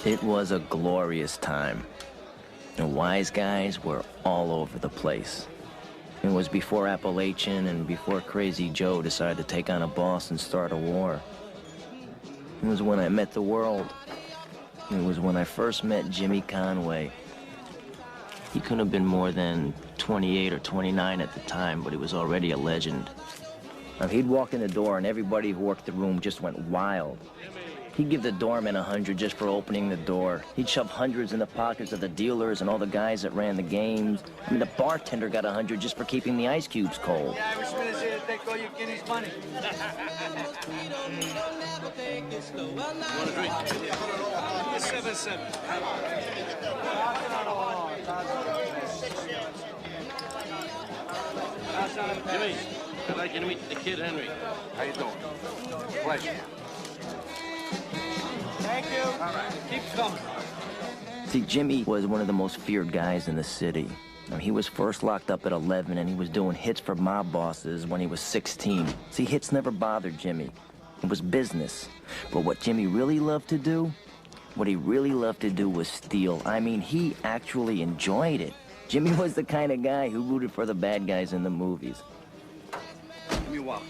It was a glorious time. The wise guys were all over the place. It was before Appalachian and before Crazy Joe decided to take on a boss and start a war. It was when I met the world. It was when I first met Jimmy Conway. He couldn't have been more than 28 or 29 at the time, but he was already a legend. Now, he'd walk in the door and everybody who worked the room just went wild. He'd give the doorman 100 just for opening the door. He'd shove hundreds in the pockets of the dealers and all the guys that ran the games. I mean, the bartender got 100 just for keeping the ice cubes cold. The Irishman is here to take all your guineas money. Want a drink? 7-7. Jimmy, I'd like you to meet the kid Henry. How you doing? Pleasure. Thank you. All right. Keep coming. See, Jimmy was one of the most feared guys in the city. Now, he was first locked up at 11, and he was doing hits for mob bosses when he was 16. See, hits never bothered Jimmy. It was business. But what Jimmy really loved to do, what he really loved to do was steal. I mean, he actually enjoyed it. Jimmy was the kind of guy who rooted for the bad guys in the movies. Give me a wallet.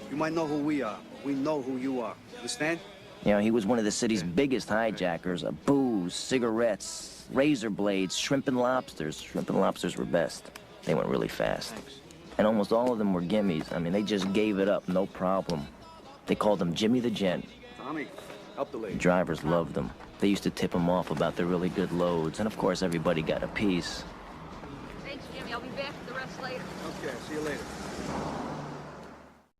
You might know who we are. We know who you are. Understand? You know, he was one of the city's biggest hijackers. Booze, cigarettes, razor blades, shrimp and lobsters. Shrimp and lobsters were best. They went really fast. And almost all of them were gimmies. I mean, they just gave it up, no problem. They called him Jimmy the Gent. Tommy, help the lady. Drivers loved them. They used to tip him off about the really good loads. And of course, everybody got a piece. Thanks, Jimmy. I'll be back with the rest later. Okay, see you later.